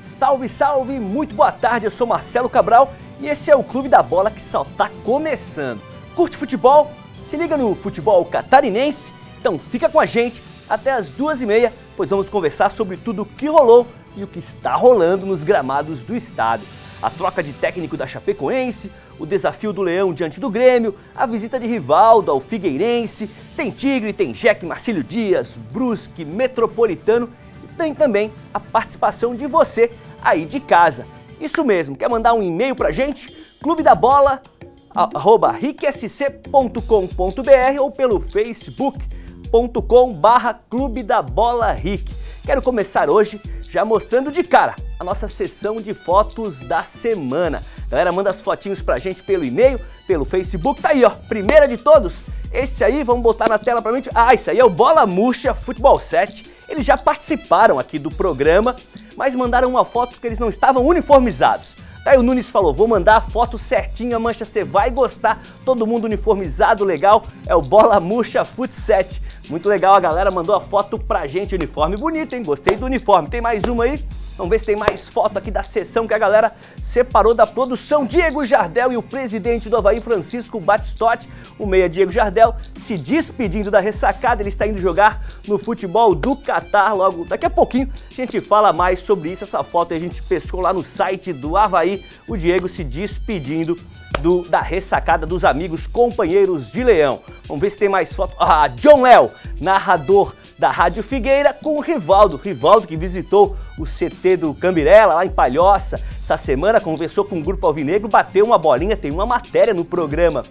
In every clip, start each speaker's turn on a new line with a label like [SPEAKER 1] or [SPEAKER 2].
[SPEAKER 1] Salve, salve! Muito boa tarde, eu sou Marcelo Cabral e esse é o Clube da Bola que só tá começando. Curte futebol? Se liga no futebol catarinense? Então fica com a gente até as 2h30, pois vamos conversar sobre tudo o que rolou e o que está rolando nos gramados do estado. A troca de técnico da Chapecoense, o desafio do Leão diante do Grêmio, a visita de Rivaldo ao Figueirense, tem Tigre, tem Jack, Marcílio Dias, Brusque, Metropolitano e tem também a participação de você aí de casa. Isso mesmo, quer mandar um e-mail pra gente? clubedabola@ricsc.com.br ou pelo facebook.com/Clube da Bola RIC. Quero começar hoje já mostrando de cara a nossa sessão de fotos da semana. Galera, manda as fotinhos pra gente pelo e-mail, pelo Facebook. Tá aí, ó, primeira de todos. Esse aí, vamos botar na tela pra mim. Ah, esse aí é o Bola Murcha Futebol 7. Eles já participaram aqui do programa, mas mandaram uma foto porque eles não estavam uniformizados. Daí o Nunes falou, vou mandar a foto certinha, Mancha, você vai gostar, todo mundo uniformizado, legal, é o Bola Murcha Fut 7. Muito legal, a galera mandou a foto pra gente, uniforme bonito, hein? Gostei do uniforme. Tem mais uma aí? Vamos ver se tem mais foto aqui da sessão que a galera separou da produção. Diego Jardel e o presidente do Avaí, Francisco Batistotti, o meia Diego Jardel, se despedindo da ressacada. Ele está indo jogar no futebol do Catar. Logo, daqui a pouquinho, a gente fala mais sobre isso. Essa foto a gente pescou lá no site do Avaí. O Diego se despedindo da ressacada dos amigos companheiros de Leão. Vamos ver se tem mais foto. Ah, John Léo, narrador da Rádio Figueira, com o Rivaldo. Rivaldo que visitou o CT do Cambirela, lá em Palhoça. Essa semana conversou com o Grupo Alvinegro, bateu uma bolinha, tem uma matéria no programa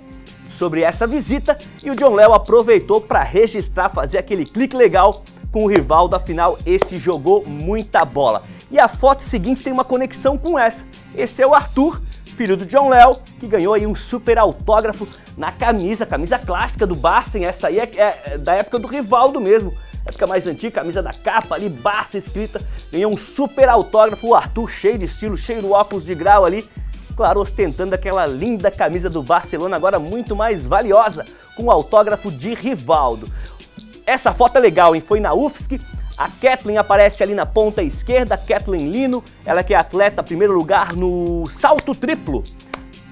[SPEAKER 1] sobre essa visita. E o John Léo aproveitou para registrar, fazer aquele clique legal com o Rivaldo. Afinal, esse jogou muita bola. E a foto seguinte tem uma conexão com essa. Esse é o Arthur, filho do John Léo, que ganhou aí um super autógrafo na camisa clássica do Barça. Essa aí é da época do Rivaldo mesmo, época mais antiga, camisa da capa ali, Barça escrita. Ganhou um super autógrafo, o Arthur cheio de estilo, cheio do óculos de grau ali, claro, ostentando aquela linda camisa do Barcelona, agora muito mais valiosa, com o autógrafo de Rivaldo. Essa foto é legal, hein? Foi na UFSC. A Kathleen aparece ali na ponta esquerda, Kathleen Lino, ela que é atleta, primeiro lugar no salto triplo.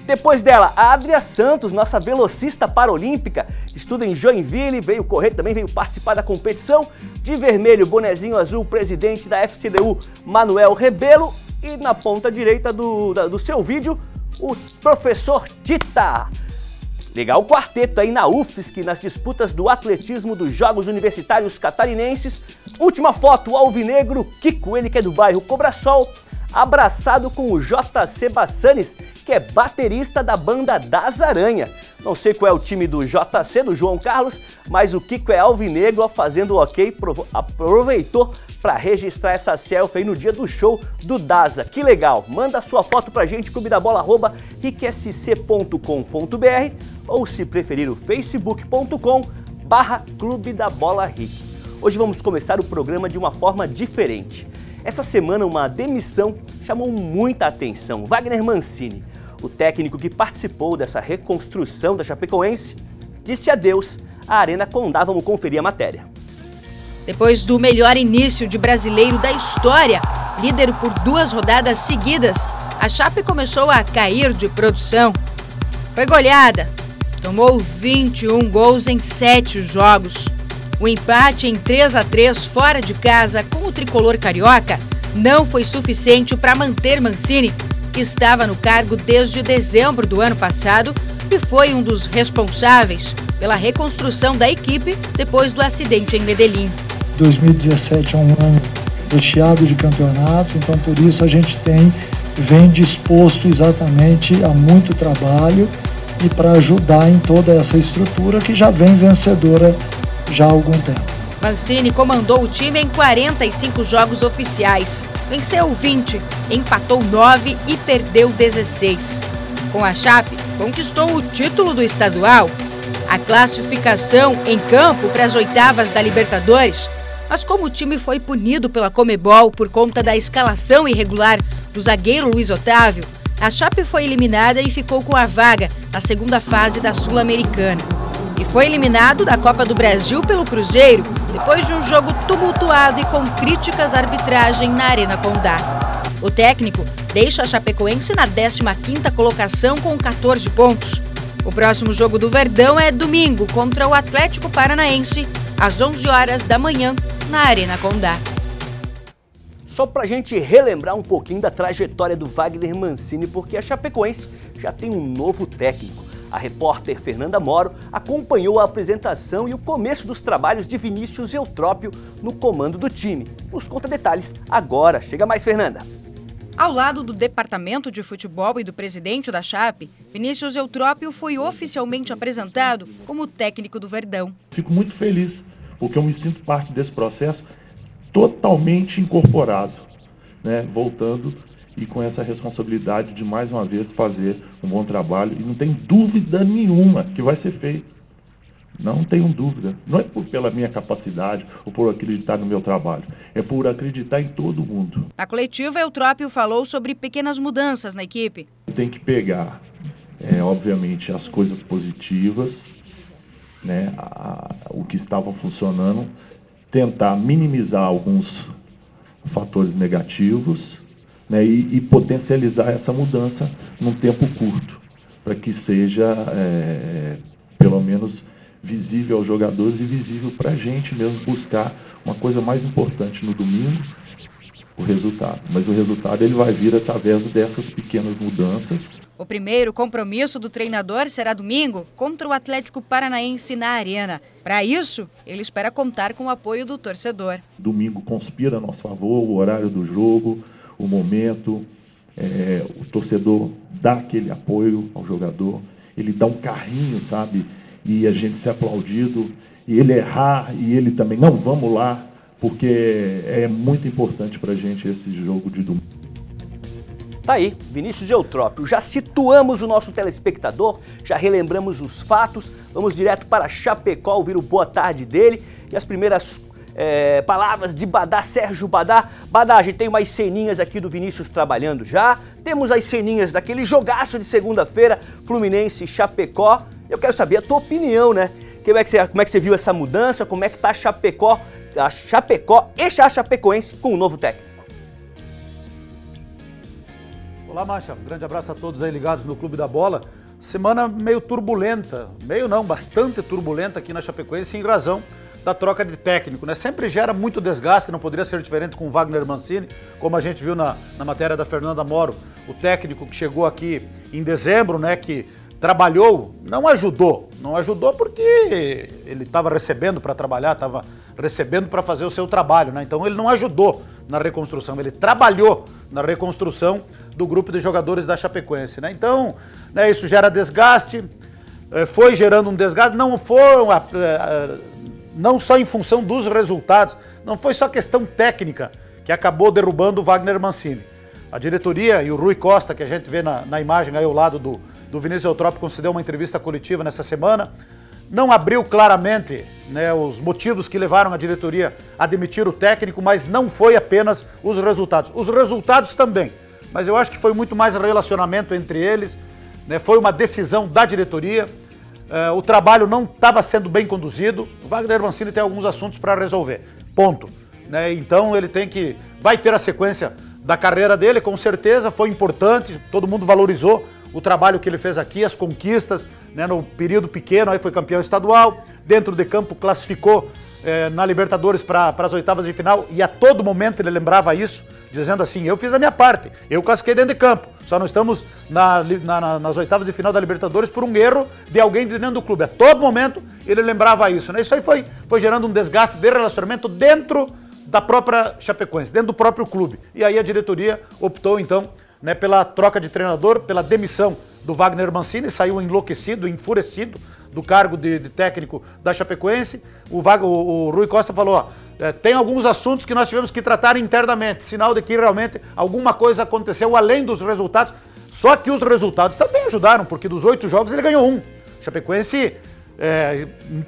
[SPEAKER 1] Depois dela, a Adria Santos, nossa velocista paralímpica, estuda em Joinville, veio correr também, veio participar da competição. De vermelho, bonezinho azul, presidente da FCDU, Manuel Rebelo. E na ponta direita do seu vídeo, o professor Tita. Legal o quarteto aí na UFSC, nas disputas do atletismo dos Jogos Universitários Catarinenses. Última foto, o alvinegro Kiko, ele que é do bairro Cobrasol, abraçado com o JC Bassanes, que é baterista da banda Das Aranha. Não sei qual é o time do JC, do João Carlos, mas o Kiko é alvinegro, fazendo o ok, aproveitou para registrar essa selfie aí no dia do show do Daza. Que legal! Manda a sua foto pra gente, clubedabola@ricsc.com.br ou, se preferir, o facebook.com/Clube da Bola RIC. Hoje vamos começar o programa de uma forma diferente. Essa semana uma demissão chamou muita atenção. Wagner Mancini, o técnico que participou dessa reconstrução da Chapecoense, disse adeus à Arena Condá. Vamos conferir a matéria.
[SPEAKER 2] Depois do melhor início de brasileiro da história, líder por 2 rodadas seguidas, a Chape começou a cair de produção. Foi goleada, tomou 21 gols em 7 jogos. O empate em 3-3 fora de casa com o tricolor carioca não foi suficiente para manter Mancini, que estava no cargo desde dezembro do ano passado e foi um dos responsáveis pela reconstrução da equipe depois do acidente em Medellín.
[SPEAKER 3] 2017 é um ano recheado de campeonato, então por isso a gente vem disposto exatamente a muito trabalho e para ajudar em toda essa estrutura que já vem vencedora já há algum tempo.
[SPEAKER 2] Mancini comandou o time em 45 jogos oficiais, venceu 20, empatou 9 e perdeu 16. Com a Chape, conquistou o título do estadual, a classificação em campo para as oitavas da Libertadores. Mas como o time foi punido pela Comebol por conta da escalação irregular do zagueiro Luiz Otávio, a Chape foi eliminada e ficou com a vaga na segunda fase da Sul-Americana. E foi eliminado da Copa do Brasil pelo Cruzeiro, depois de um jogo tumultuado e com críticas à arbitragem na Arena Condá. O técnico deixa a Chapecoense na 15ª colocação com 14 pontos. O próximo jogo do Verdão é domingo contra o Atlético Paranaense, às 11 horas da manhã, na Arena Condá.
[SPEAKER 1] Só pra gente relembrar um pouquinho da trajetória do Wagner Mancini, porque a Chapecoense já tem um novo técnico. A repórter Fernanda Moro acompanhou a apresentação e o começo dos trabalhos de Vinícius Eutrópio no comando do time. Nos conta detalhes agora. Chega mais, Fernanda.
[SPEAKER 2] Ao lado do departamento de futebol e do presidente da Chape, Vinícius Eutrópio foi oficialmente apresentado como técnico do Verdão.
[SPEAKER 4] Fico muito feliz, porque eu me sinto parte desse processo totalmente incorporado, né? Voltando e com essa responsabilidade de mais uma vez fazer um bom trabalho. E não tem dúvida nenhuma que vai ser feito. Não tenho dúvida. Não é pela minha capacidade ou por acreditar no meu trabalho. É por acreditar em todo mundo.
[SPEAKER 2] Na coletiva, Eutrópio falou sobre pequenas mudanças na equipe.
[SPEAKER 4] Tem que pegar, obviamente, as coisas positivas, né, o que estava funcionando, tentar minimizar alguns fatores negativos, né, e potencializar essa mudança num tempo curto, para que seja, pelo menos, visível aos jogadores e visível para a gente mesmo buscar uma coisa mais importante no domingo, o resultado. Mas o resultado ele vai vir através dessas pequenas mudanças.
[SPEAKER 2] O primeiro compromisso do treinador será domingo contra o Atlético Paranaense na Arena. Para isso, ele espera contar com o apoio do torcedor.
[SPEAKER 4] Domingo conspira a nosso favor, o horário do jogo, o momento, o torcedor dá aquele apoio ao jogador, ele dá um carrinho, sabe? E a gente ser aplaudido, e ele errar, e ele também, não, vamos lá, porque é muito importante para a gente esse jogo de domingo.
[SPEAKER 1] Tá aí, Vinícius Eutrópio. Já situamos o nosso telespectador, já relembramos os fatos, vamos direto para Chapecó ouvir o boa tarde dele e as primeiras palavras de Badá, Sérgio Badá. Badá, a gente tem umas ceninhas aqui do Vinícius trabalhando já, temos as ceninhas daquele jogaço de segunda-feira, Fluminense e Chapecó. Eu quero saber a tua opinião, né? Como é que você viu essa mudança, como é que tá a Chapecó e a Chapecoense com o novo técnico?
[SPEAKER 5] Olá, Mancha. Um grande abraço a todos aí ligados no Clube da Bola. Semana meio turbulenta, meio não, bastante turbulenta aqui na Chapecoense em razão da troca de técnico, né? Sempre gera muito desgaste, não poderia ser diferente com o Wagner Mancini, como a gente viu na matéria da Fernanda Moro, o técnico que chegou aqui em dezembro, né, que trabalhou, não ajudou porque ele estava recebendo para trabalhar, estava recebendo para fazer o seu trabalho, né? Então ele não ajudou na reconstrução, ele trabalhou na reconstrução do grupo de jogadores da Chapecoense, né? Então, né, isso gera desgaste, foi gerando um desgaste, não só em função dos resultados, não foi só questão técnica que acabou derrubando o Wagner Mancini. A diretoria e o Rui Costa, que a gente vê na imagem aí ao lado do Vinícius Eutrópio, concedeu uma entrevista coletiva nessa semana, não abriu claramente, né, os motivos que levaram a diretoria a demitir o técnico, mas não foi apenas os resultados. Os resultados também, mas eu acho que foi muito mais relacionamento entre eles, né, foi uma decisão da diretoria, o trabalho não estava sendo bem conduzido, o Wagner Mancini tem alguns assuntos para resolver, ponto. Né, então ele vai ter a sequência da carreira dele, com certeza, foi importante, todo mundo valorizou o trabalho que ele fez aqui, as conquistas, né, no período pequeno, aí foi campeão estadual, dentro de campo classificou na Libertadores para as oitavas de final, e a todo momento ele lembrava isso, dizendo assim, eu fiz a minha parte, eu classifiquei dentro de campo, só não estamos nas oitavas de final da Libertadores por um erro de alguém de dentro do clube. A todo momento ele lembrava isso, né? Isso aí foi gerando um desgaste de relacionamento dentro da própria Chapecoense, dentro do próprio clube. E aí a diretoria optou então, né, pela troca de treinador, pela demissão do Wagner Mancini, saiu enlouquecido, enfurecido do cargo de técnico da Chapecoense. O Rui Costa falou, ó, tem alguns assuntos que nós tivemos que tratar internamente, sinal de que realmente alguma coisa aconteceu além dos resultados, só que os resultados também ajudaram, porque dos 8 jogos ele ganhou 1. Chapecoense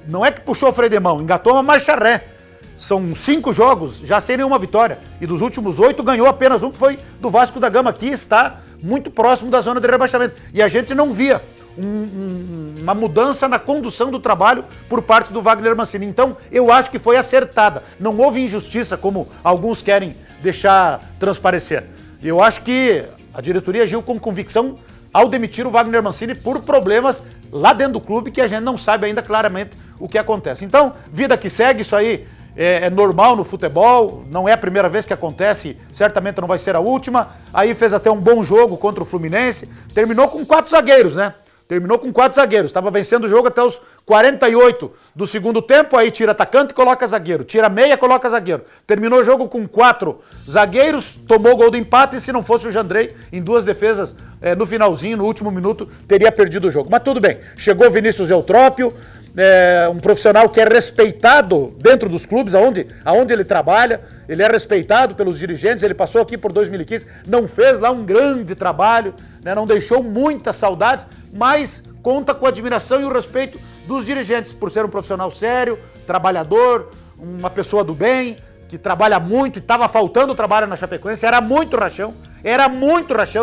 [SPEAKER 5] não é que puxou o freio de mão, engatou uma marcha ré. São 5 jogos, já sem nenhuma vitória. E dos últimos 8 ganhou apenas um, que foi do Vasco da Gama, que está muito próximo da zona de rebaixamento. E a gente não via uma mudança na condução do trabalho por parte do Wagner Mancini. Então, eu acho que foi acertada. Não houve injustiça, como alguns querem deixar transparecer. Eu acho que a diretoria agiu com convicção ao demitir o Wagner Mancini por problemas lá dentro do clube que a gente não sabe ainda claramente o que acontece. Então, vida que segue, isso aí é normal no futebol, não é a primeira vez que acontece, certamente não vai ser a última. Aí fez até um bom jogo contra o Fluminense, terminou com 4 zagueiros, né? Terminou com 4 zagueiros, estava vencendo o jogo até os 48 do segundo tempo, aí tira atacante e coloca zagueiro, tira meia, coloca zagueiro. Terminou o jogo com 4 zagueiros, tomou o gol do empate e se não fosse o Jandrei, em 2 defesas no finalzinho, no último minuto, teria perdido o jogo. Mas tudo bem, chegou o Vinícius Eutrópio, um profissional que é respeitado dentro dos clubes, aonde ele trabalha, ele é respeitado pelos dirigentes, ele passou aqui por 2015, não fez lá um grande trabalho, né, não deixou muitas saudades, mas conta com a admiração e o respeito dos dirigentes, por ser um profissional sério, trabalhador, uma pessoa do bem, que trabalha muito e estava faltando trabalho na Chapecoense, era muito rachão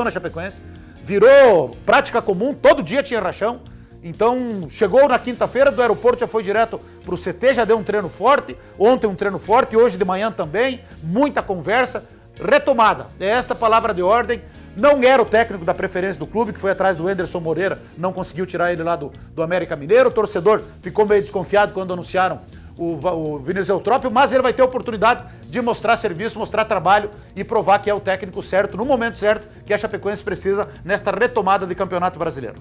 [SPEAKER 5] na Chapecoense, virou prática comum, todo dia tinha rachão. Então, chegou na quinta-feira do aeroporto, já foi direto para o CT, já deu um treino forte, ontem um treino forte, hoje de manhã também, muita conversa, retomada. É esta palavra de ordem, não era o técnico da preferência do clube, que foi atrás do Anderson Moreira, não conseguiu tirar ele lá do América Mineiro, o torcedor ficou meio desconfiado quando anunciaram o Vinícius Eutrópio, mas ele vai ter a oportunidade de mostrar serviço, mostrar trabalho e provar que é o técnico certo, no momento certo, que a Chapecoense precisa nesta retomada de Campeonato Brasileiro.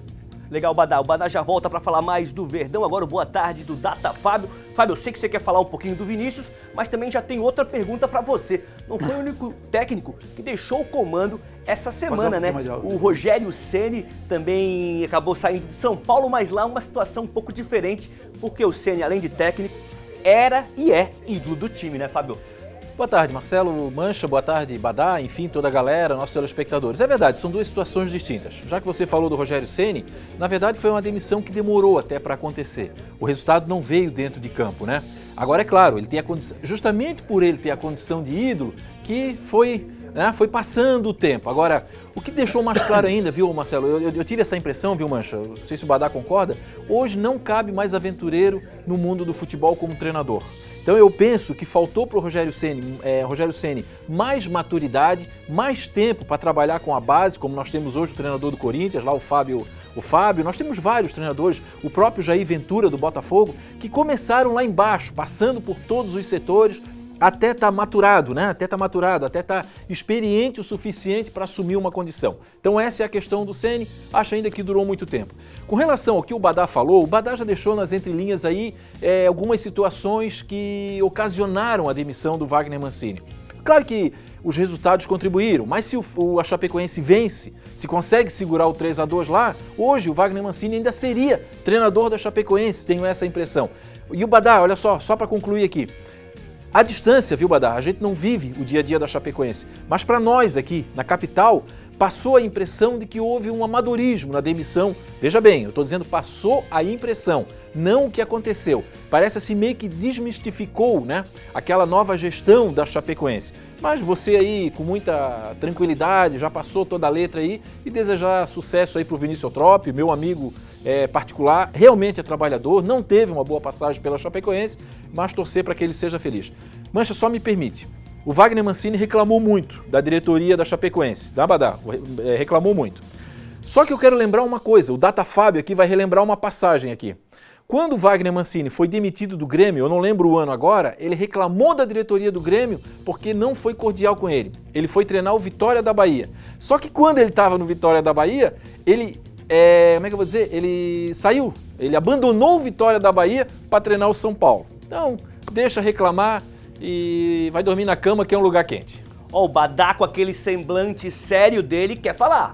[SPEAKER 1] Legal, Badá. O Badá já volta para falar mais do Verdão. Agora o boa tarde do Data Fábio. Fábio, eu sei que você quer falar um pouquinho do Vinícius, mas também já tem outra pergunta para você. Não foi o único técnico que deixou o comando essa semana, né? O Rogério Ceni também acabou saindo de São Paulo, mas lá uma situação um pouco diferente, porque o Ceni, além de técnico, era e é ídolo do time, né, Fábio?
[SPEAKER 6] Boa tarde, Marcelo Mancha, boa tarde, Badá, enfim, toda a galera, nossos telespectadores. É verdade, são 2 situações distintas. Já que você falou do Rogério Ceni, na verdade foi uma demissão que demorou até para acontecer. O resultado não veio dentro de campo, né? Agora, é claro, ele tem a condição, justamente por ele ter a condição de ídolo, que foi passando o tempo. Agora, o que deixou mais claro ainda, viu, Marcelo? Eu tive essa impressão, viu, Mancha? Não sei se o Badá concorda. Hoje não cabe mais aventureiro no mundo do futebol como treinador. Então eu penso que faltou para o Rogério Ceni mais maturidade, mais tempo para trabalhar com a base, como nós temos hoje o treinador do Corinthians, lá o Fábio, nós temos vários treinadores, o próprio Jair Ventura do Botafogo, que começaram lá embaixo, passando por todos os setores, até estar maturado, né? Até estar experiente o suficiente para assumir uma condição. Então essa é a questão do Ceni, acho ainda que durou muito tempo. Com relação ao que o Badá falou, o Badá já deixou nas entrelinhas aí algumas situações que ocasionaram a demissão do Wagner Mancini. Claro que os resultados contribuíram, mas se a Chapecoense vence, se consegue segurar o 3-2 lá, hoje o Wagner Mancini ainda seria treinador da Chapecoense, tenho essa impressão. E o Badá, olha só para concluir aqui, à distância, viu, Badá? A gente não vive o dia a dia da Chapecoense, mas para nós aqui na capital, passou a impressão de que houve um amadorismo na demissão. Veja bem, eu estou dizendo passou a impressão, não o que aconteceu. Parece assim meio que desmistificou, né, aquela nova gestão da Chapecoense. Mas você aí, com muita tranquilidade, já passou toda a letra aí e desejar sucesso aí para o Vinícius Eutrópio, meu amigo particular, realmente é trabalhador, não teve uma boa passagem pela Chapecoense, mas torcer para que ele seja feliz. Mancha, só me permite. O Wagner Mancini reclamou muito da diretoria da Chapecoense, da Badá, reclamou muito. Só que eu quero lembrar uma coisa, o Data Fábio aqui vai relembrar uma passagem aqui. Quando o Wagner Mancini foi demitido do Grêmio, eu não lembro o ano agora, ele reclamou da diretoria do Grêmio porque não foi cordial com ele. Ele foi treinar o Vitória da Bahia. Só que quando ele estava no Vitória da Bahia, ele, ele saiu, ele abandonou o Vitória da Bahia para treinar o São Paulo. Então, deixa reclamar e vai dormir na cama, que é um lugar quente.
[SPEAKER 1] Ó, o Badá com aquele semblante sério dele quer falar.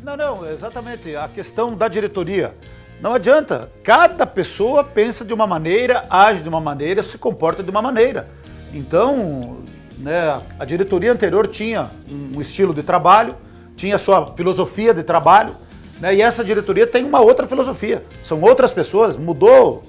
[SPEAKER 5] Não, exatamente. A questão da diretoria. Não adianta. Cada pessoa pensa de uma maneira, age de uma maneira, se comporta de uma maneira. Então, né, a diretoria anterior tinha um estilo de trabalho, tinha sua filosofia de trabalho, né, e essa diretoria tem uma outra filosofia. São outras pessoas, mudou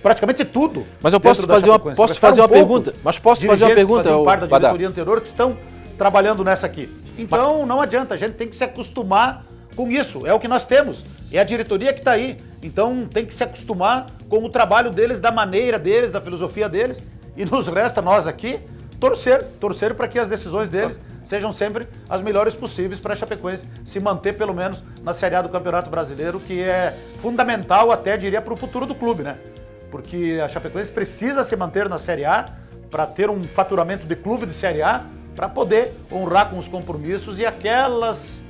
[SPEAKER 5] praticamente tudo.
[SPEAKER 6] Mas eu posso fazer uma pergunta? Mas posso fazer uma pergunta?
[SPEAKER 5] Que faziam parte da diretoria anterior que estão trabalhando nessa aqui. Então não adianta, a gente tem que se acostumar com isso, é o que nós temos, é a diretoria que está aí. Então tem que se acostumar com o trabalho deles, da maneira deles, da filosofia deles, e nos resta nós aqui torcer para que as decisões deles sejam sempre as melhores possíveis para a Chapecoense se manter pelo menos na Série A do Campeonato Brasileiro, que é fundamental até, diria, para o futuro do clube, né? Porque a Chapecoense precisa se manter na Série A para ter um faturamento de clube de Série A, para poder honrar com os compromissos e aqueles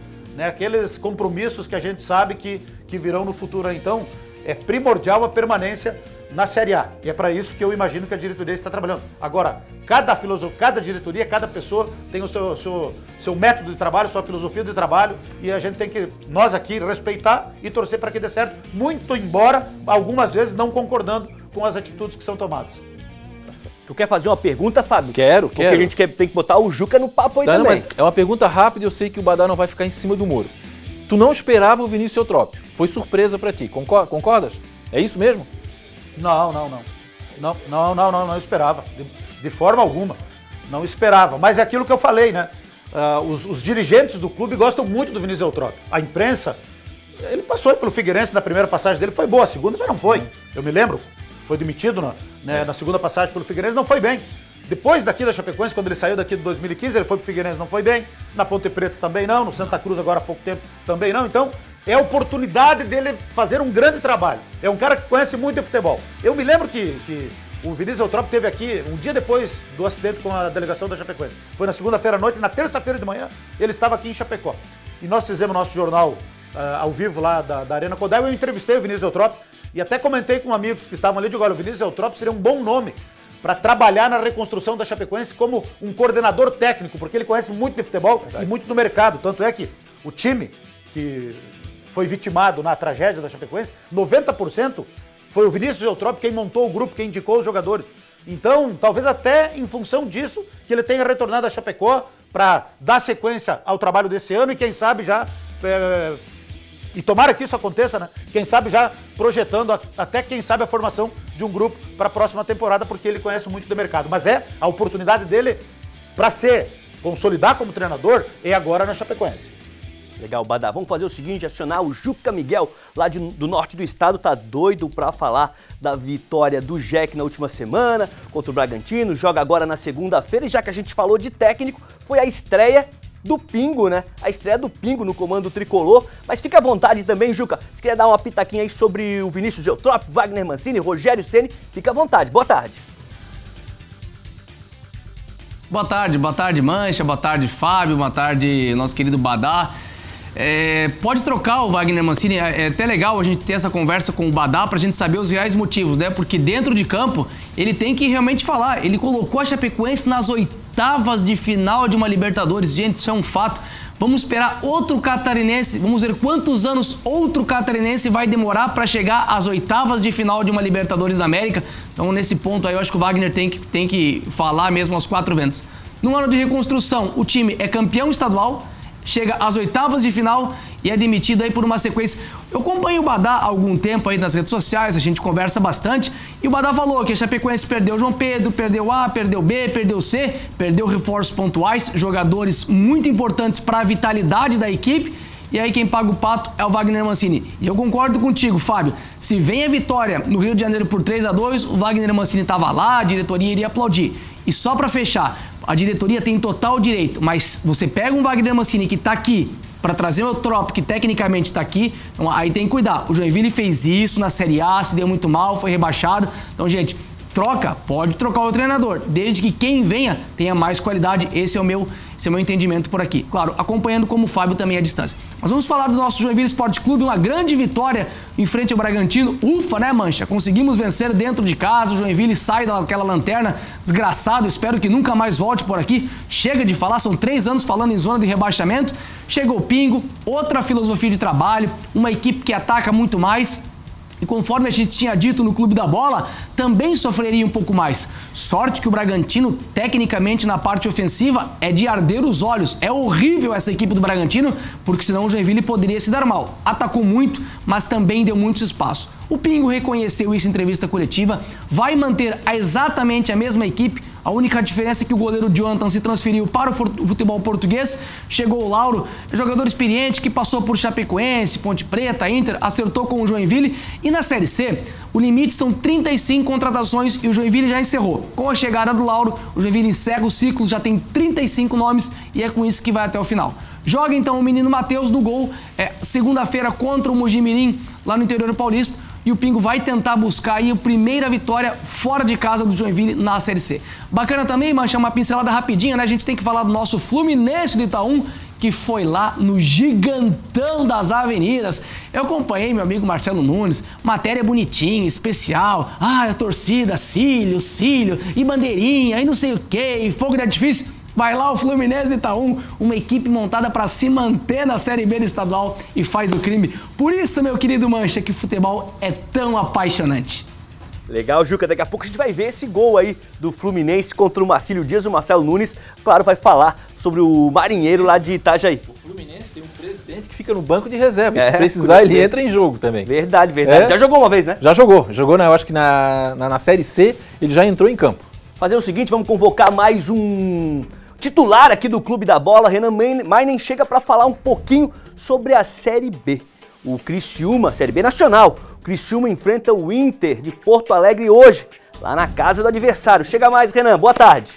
[SPEAKER 5] compromissos que a gente sabe que virão no futuro. Então, é primordial a permanência na Série A. E é para isso que eu imagino que a diretoria está trabalhando. Agora, cada diretoria, cada pessoa tem o seu método de trabalho, sua filosofia de trabalho, e a gente tem que, nós aqui, respeitar e torcer para que dê certo, muito embora, algumas vezes, não concordando com as atitudes que são tomadas.
[SPEAKER 1] Tu quer fazer uma pergunta, Fábio?
[SPEAKER 6] Quero.
[SPEAKER 1] Porque a gente tem que botar o Juca no papo aí também.
[SPEAKER 6] Mas é uma pergunta rápida e eu sei que o Badá não vai ficar em cima do muro. Tu não esperava o Vinícius Eutrópio. Foi surpresa para ti. Concordas? É isso mesmo?
[SPEAKER 5] Não esperava. De forma alguma. Não esperava. Mas é aquilo que eu falei, né? Os dirigentes do clube gostam muito do Vinícius Eutrópio. A imprensa, ele passou pelo Figueirense na primeira passagem dele, foi boa. A segunda já não foi. Eu me lembro. Foi demitido na segunda passagem pelo Figueirense, não foi bem. Depois daqui da Chapecoense, quando ele saiu daqui de 2015, ele foi pro Figueirense, não foi bem. Na Ponte Preta também não, no Santa Cruz agora há pouco tempo também não. Então, é a oportunidade dele fazer um grande trabalho. É um cara que conhece muito de futebol. Eu me lembro que o Vinícius Eutrópio esteve aqui um dia depois do acidente com a delegação da Chapecoense. Foi na segunda-feira à noite e na terça-feira de manhã ele estava aqui em Chapecó. E nós fizemos nosso jornal ao vivo lá da Arena Codel. Eu entrevistei o Vinícius Eutrópio e até comentei com amigos que estavam ali, digo, olha, o Vinícius Eutrópio seria um bom nome para trabalhar na reconstrução da Chapecoense como um coordenador técnico, porque ele conhece muito de futebol e muito do mercado. Tanto é que o time que foi vitimado na tragédia da Chapecoense, 90% foi o Vinícius Eutrópio quem montou o grupo, quem indicou os jogadores. Então, talvez até em função disso, que ele tenha retornado a Chapecó para dar sequência ao trabalho desse ano e quem sabe já... E tomara que isso aconteça, né? Quem sabe já projetando até, quem sabe, a formação de um grupo para a próxima temporada, porque ele conhece muito do mercado. Mas a oportunidade dele para consolidar como treinador é agora na Chapecoense.
[SPEAKER 1] Legal, Badá. Vamos fazer o seguinte, acionar o Juca Miguel, lá do norte do estado, tá doido para falar da vitória do Jack na última semana contra o Bragantino, joga agora na segunda-feira, e já que a gente falou de técnico, foi a estreia do Pingo, né? A estreia do Pingo no comando tricolor. Mas fica à vontade também, Juca. Se quiser dar uma pitaquinha aí sobre o Vinícius Eutrópio, Wagner Mancini, Rogério Ceni, fica à vontade. Boa tarde.
[SPEAKER 7] Boa tarde, Mancha, boa tarde, Fábio, boa tarde, nosso querido Badá. Pode trocar o Wagner Mancini, é até legal a gente ter essa conversa com o Badá pra gente saber os reais motivos, né? Porque dentro de campo ele tem que realmente falar. Ele colocou a Chapecoense nas oitavas de final de uma Libertadores. Gente, isso é um fato. Vamos esperar outro catarinense, vamos ver quantos anos outro catarinense vai demorar para chegar às oitavas de final de uma Libertadores da América. Então, nesse ponto aí, eu acho que o Wagner tem que falar mesmo aos quatro ventos. No ano de reconstrução, o time é campeão estadual, chega às oitavas de final e é demitido aí por uma sequência. Eu acompanho o Badá há algum tempo aí nas redes sociais, a gente conversa bastante, e o Badá falou que a Chapecoense perdeu o João Pedro, perdeu A, perdeu B, perdeu C, perdeu reforços pontuais, jogadores muito importantes para a vitalidade da equipe, e aí quem paga o pato é o Wagner Mancini. E eu concordo contigo, Fábio, se vem a vitória no Rio de Janeiro por 3-2, o Wagner Mancini estava lá, a diretoria iria aplaudir. E só para fechar, a diretoria tem total direito, mas você pega um Wagner Mancini que tá aqui para trazer o Eutrópio, que tecnicamente tá aqui, então aí tem que cuidar. O Joinville fez isso na Série A, se deu muito mal, foi rebaixado. Então, gente, pode trocar o treinador, desde que quem venha tenha mais qualidade. Esse é o meu entendimento por aqui. Claro, acompanhando como o Fábio também à distância. Mas vamos falar do nosso Joinville Esporte Clube, uma grande vitória em frente ao Bragantino. Ufa, né, Mancha? Conseguimos vencer dentro de casa, o Joinville sai daquela lanterna desgraçado, espero que nunca mais volte por aqui. Chega de falar, são 3 anos falando em zona de rebaixamento. Chegou o Pingo, outra filosofia de trabalho, uma equipe que ataca muito mais. E conforme a gente tinha dito no Clube da Bola, também sofreria um pouco mais. Sorte que o Bragantino, tecnicamente na parte ofensiva, é de arder os olhos. É horrível essa equipe do Bragantino, porque senão o Joinville poderia se dar mal. Atacou muito, mas também deu muito espaço. O Pingo reconheceu isso em entrevista coletiva, vai manter exatamente a mesma equipe, A única diferença é que o goleiro Jonathan se transferiu para o futebol português. Chegou o Lauro, jogador experiente que passou por Chapecoense, Ponte Preta, Inter, acertou com o Joinville. E na Série C, o limite são 35 contratações e o Joinville já encerrou. Com a chegada do Lauro, o Joinville encerra o ciclo, já tem 35 nomes e é com isso que vai até o final. Joga então o menino Matheus no gol, segunda-feira contra o Mojimirim, lá no interior paulista. E o Pingo vai tentar buscar aí a primeira vitória fora de casa do Joinville na Série C. Bacana também, Mancha, uma pincelada rapidinha, né? A gente tem que falar do nosso Fluminense do Itaú, que foi lá no gigantão das avenidas. Eu acompanhei meu amigo Marcelo Nunes, matéria bonitinha, especial. A torcida, cílio, e bandeirinha, e não sei o que, e fogo de artifício. Vai lá o Fluminense de Itaú, uma equipe montada para se manter na Série B do estadual e faz o crime. Por isso, meu querido Mancha, que o futebol é tão apaixonante.
[SPEAKER 1] Legal, Juca. Daqui a pouco a gente vai ver esse gol aí do Fluminense contra o Marcílio Dias. O Marcelo Nunes, claro, vai falar sobre o marinheiro lá de Itajaí.
[SPEAKER 6] O Fluminense tem um presidente que fica no banco de reserva. Se precisar, ele entra em jogo também.
[SPEAKER 1] Verdade. Já jogou uma vez, né?
[SPEAKER 6] Já jogou. Eu acho que na Série C ele já entrou em campo.
[SPEAKER 1] Fazer o seguinte, vamos convocar mais um titular aqui do Clube da Bola. Renan Mainen chega para falar um pouquinho sobre a Série B. O Criciúma, Série B Nacional, o Criciúma enfrenta o Inter de Porto Alegre hoje, lá na casa do adversário. Chega mais, Renan, boa tarde.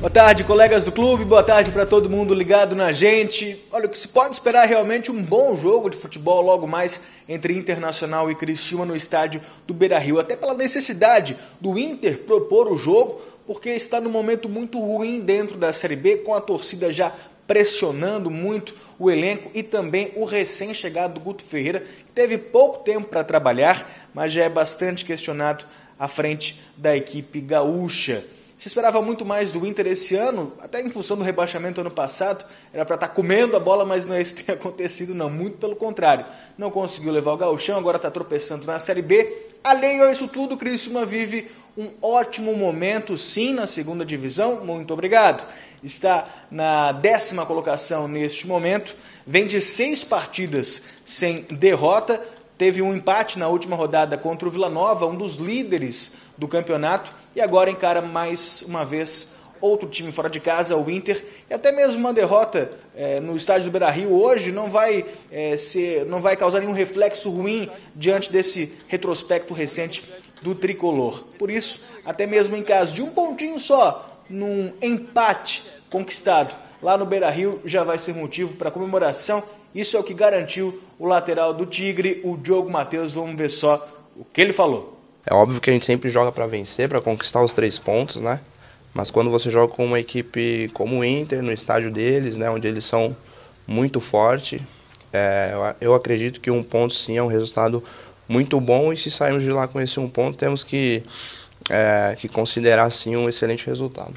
[SPEAKER 8] Boa tarde, colegas do clube, boa tarde para todo mundo ligado na gente. Olha, o que se pode esperar é realmente um bom jogo de futebol logo mais entre Internacional e Criciúma no estádio do Beira-Rio, até pela necessidade do Inter propor o jogo, porque está num momento muito ruim dentro da Série B, com a torcida já pressionando muito o elenco e também o recém-chegado Guto Ferreira, que teve pouco tempo para trabalhar, mas já é bastante questionado à frente da equipe gaúcha. Se esperava muito mais do Inter esse ano, até em função do rebaixamento ano passado, era para estar comendo a bola, mas não é isso que tem acontecido, não, muito pelo contrário. Não conseguiu levar o gauchão, agora está tropeçando na Série B. Além disso tudo, o Criciúma vive um ótimo momento, sim, na segunda divisão, muito obrigado. Está na 10ª colocação neste momento, vem de 6 partidas sem derrota, teve um empate na última rodada contra o Vila Nova, um dos líderes do campeonato, e agora encara mais uma vez outro time fora de casa, o Inter, e até mesmo uma derrota no estádio do Beira-Rio hoje não vai causar nenhum reflexo ruim diante desse retrospecto recente do tricolor. Por isso, até mesmo em caso de um pontinho só, num empate conquistado lá no Beira-Rio, já vai ser motivo para comemoração. Isso é o que garantiu o lateral do Tigre, o Diogo Matheus. Vamos ver só o que ele falou.
[SPEAKER 9] É óbvio que a gente sempre joga para vencer, para conquistar os 3 pontos, né? Mas quando você joga com uma equipe como o Inter, no estádio deles, né, onde eles são muito fortes, eu acredito que 1 ponto sim é um resultado muito bom, e se sairmos de lá com esse 1 ponto, temos que considerar sim um excelente resultado.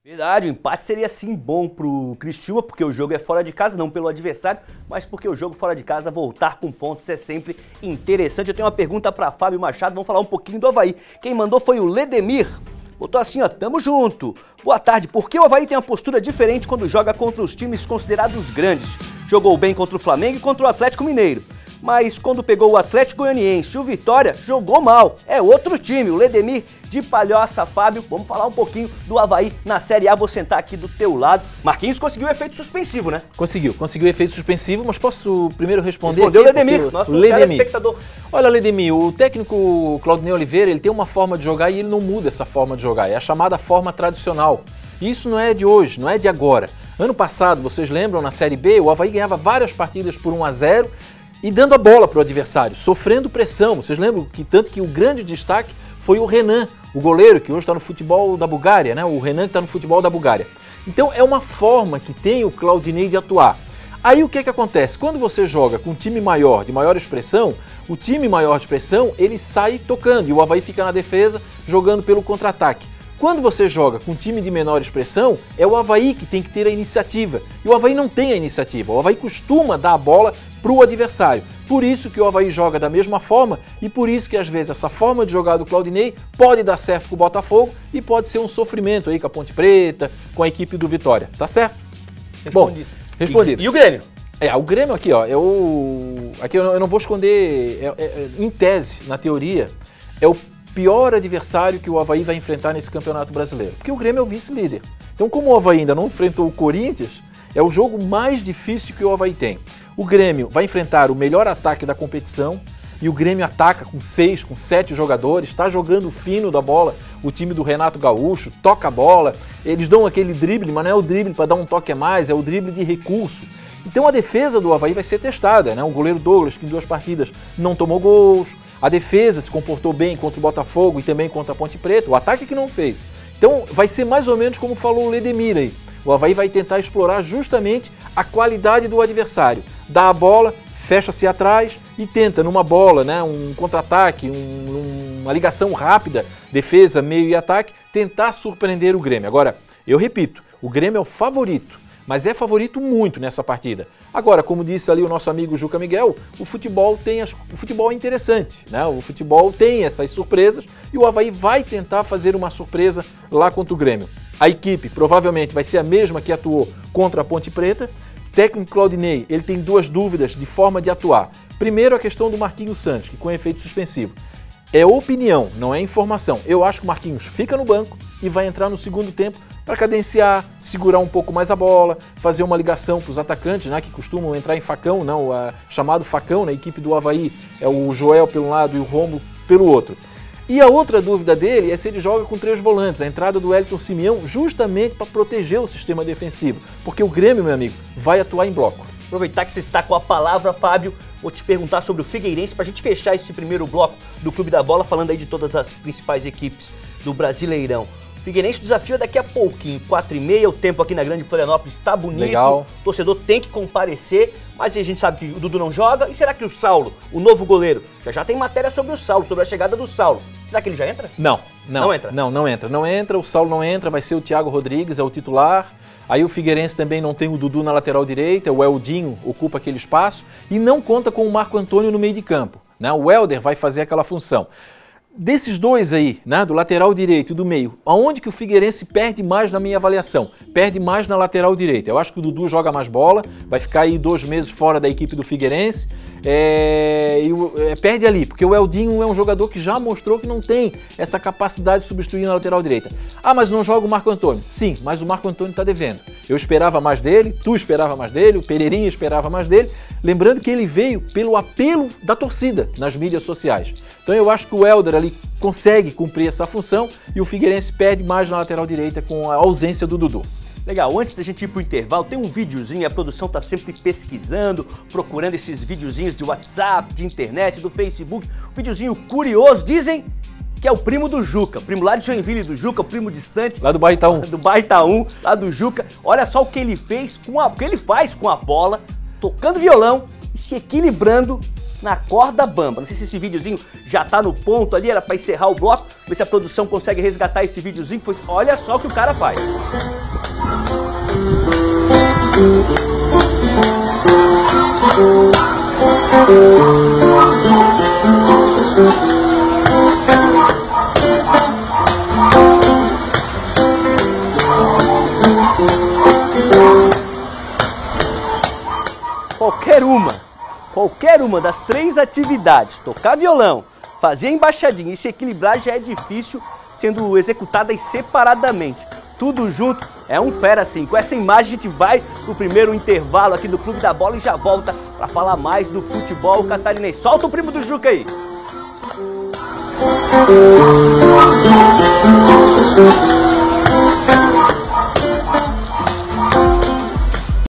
[SPEAKER 1] Verdade, o empate seria sim bom pro Criciúma, porque o jogo é fora de casa, não pelo adversário, mas porque o jogo fora de casa, voltar com pontos é sempre interessante. Eu tenho uma pergunta para Fábio Machado, vamos falar um pouquinho do Avaí. Quem mandou foi o Ledemir, botou assim, ó, tamo junto. Boa tarde, por que o Avaí tem uma postura diferente quando joga contra os times considerados grandes? Jogou bem contra o Flamengo e contra o Atlético Mineiro. Mas quando pegou o Atlético Goianiense e o Vitória, jogou mal. É outro time, o Ledemir de Palhoça. Fábio, vamos falar um pouquinho do Avaí na Série A. Vou sentar aqui do teu lado. Marquinhos conseguiu efeito suspensivo, né? Conseguiu efeito suspensivo, mas posso primeiro responder? Respondeu o Ledemir, nosso telespectador.
[SPEAKER 6] Olha, Ledemir, o técnico Claudinei Oliveira, ele tem uma forma de jogar e ele não muda essa forma de jogar. É a chamada forma tradicional. Isso não é de hoje, não é de agora. Ano passado, vocês lembram, na Série B, o Avaí ganhava várias partidas por 1-0, e dando a bola para o adversário, sofrendo pressão. Vocês lembram que tanto que o grande destaque foi o Renan, o goleiro, que hoje está no futebol da Bulgária, né? O Renan que está no futebol da Bulgária. Então é uma forma que tem o Claudinei de atuar. Aí o que acontece? Quando você joga com um time maior, de maior expressão, o time maior de expressão, ele sai tocando e o Avaí fica na defesa, jogando pelo contra-ataque. Quando você joga com um time de menor expressão, é o Avaí que tem que ter a iniciativa. E o Avaí não tem a iniciativa. O Avaí costuma dar a bola para o adversário. Por isso que o Avaí joga da mesma forma e por isso que às vezes essa forma de jogar do Claudinei pode dar certo com o Botafogo e pode ser um sofrimento aí com a Ponte Preta, com a equipe do Vitória. Tá certo?
[SPEAKER 1] Respondido.
[SPEAKER 6] Bom, respondido.
[SPEAKER 1] E o Grêmio?
[SPEAKER 6] O Grêmio aqui, ó, aqui eu não vou esconder, em tese, na teoria, é o pior adversário que o Avaí vai enfrentar nesse Campeonato Brasileiro? Porque o Grêmio é o vice-líder. Então, como o Avaí ainda não enfrentou o Corinthians, é o jogo mais difícil que o Avaí tem. O Grêmio vai enfrentar o melhor ataque da competição, e o Grêmio ataca com 6, com 7 jogadores, está jogando fino da bola, o time do Renato Gaúcho, toca a bola, eles dão aquele drible, mas não é o drible para dar um toque a mais, é o drible de recurso. Então a defesa do Avaí vai ser testada, né? O goleiro Douglas, que em 2 partidas não tomou gols, a defesa se comportou bem contra o Botafogo e também contra a Ponte Preta, o ataque que não fez. Então vai ser mais ou menos como falou o Ledemir aí, o Avaí vai tentar explorar justamente a qualidade do adversário, dá a bola, fecha-se atrás e tenta numa bola, né, um contra-ataque, uma ligação rápida, defesa, meio e ataque, tentar surpreender o Grêmio. Agora, eu repito, o Grêmio é o favorito, mas é favorito muito nessa partida. Agora, como disse ali o nosso amigo Juca Miguel, o futebol é interessante, né? O futebol tem essas surpresas e o Avaí vai tentar fazer uma surpresa lá contra o Grêmio. A equipe provavelmente vai ser a mesma que atuou contra a Ponte Preta. O técnico Claudinei, ele tem 2 dúvidas de forma de atuar. Primeiro, a questão do Marquinhos Santos, que com efeito suspensivo. É opinião, não é informação. Eu acho que o Marquinhos fica no banco e vai entrar no segundo tempo para cadenciar, segurar um pouco mais a bola, fazer uma ligação para os atacantes, né, que costumam entrar em facão, não, chamado facão na equipe do Avaí, é o Joel pelo lado e o Romulo pelo outro. E a outra dúvida dele é se ele joga com 3 volantes, a entrada do Wellington Simeão, justamente para proteger o sistema defensivo, porque o Grêmio, meu amigo, vai atuar em bloco.
[SPEAKER 1] Aproveitar que você está com a palavra, Fábio, vou te perguntar sobre o Figueirense para a gente fechar esse primeiro bloco do Clube da Bola, falando aí de todas as principais equipes do Brasileirão. Figueirense, o desafio é daqui a pouquinho, 4h30, o tempo aqui na Grande Florianópolis está bonito,
[SPEAKER 6] legal.
[SPEAKER 1] O torcedor tem que comparecer, mas a gente sabe que o Dudu não joga, e será que o Saulo, o novo goleiro, já tem matéria sobre o Saulo, sobre a chegada do Saulo, será que ele já entra?
[SPEAKER 6] Não entra.
[SPEAKER 1] Não
[SPEAKER 6] entra, o Saulo não entra, vai ser o Thiago Rodrigues, é o titular. Aí o Figueirense também não tem o Dudu na lateral direita, o Eldinho ocupa aquele espaço e não conta com o Marco Antônio no meio de campo, né? O Helder vai fazer aquela função. Desses 2 aí, né, do lateral direito e do meio, aonde que o Figueirense perde mais na minha avaliação? Perde mais na lateral direita. Eu acho que o Dudu joga mais bola, vai ficar aí 2 meses fora da equipe do Figueirense, perde ali, porque o Eldinho é um jogador que já mostrou que não tem essa capacidade de substituir na lateral direita. Ah, mas não joga o Marco Antônio? Sim, mas o Marco Antônio está devendo. Eu esperava mais dele, tu esperava mais dele, o Pereirinha esperava mais dele, lembrando que ele veio pelo apelo da torcida nas mídias sociais. Então eu acho que o Helder ali consegue cumprir essa função e o Figueirense perde mais na lateral direita com a ausência do Dudu.
[SPEAKER 1] Legal, antes da gente ir pro intervalo, tem um videozinho, a produção tá sempre pesquisando, procurando esses videozinhos de WhatsApp, de internet, do Facebook, um videozinho curioso, dizem que é o primo do Juca, primo lá de Joinville do Juca, o primo distante.
[SPEAKER 6] Lá do bairro Itaú.
[SPEAKER 1] Do bairro Itaú, lá do Juca. Olha só o que ele fez, o que ele faz com a bola, tocando violão e se equilibrando na corda bamba. Não sei se esse videozinho já tá no ponto ali, era para encerrar o bloco, ver se a produção consegue resgatar esse videozinho, pois olha só o que o cara faz. Qualquer uma das 3 atividades, tocar violão, fazer embaixadinha e se equilibrar já é difícil, sendo executadas separadamente. Tudo junto é um fera assim. Com essa imagem a gente vai pro primeiro intervalo aqui do Clube da Bola e já volta para falar mais do futebol catarinense. Solta o primo do Juca aí!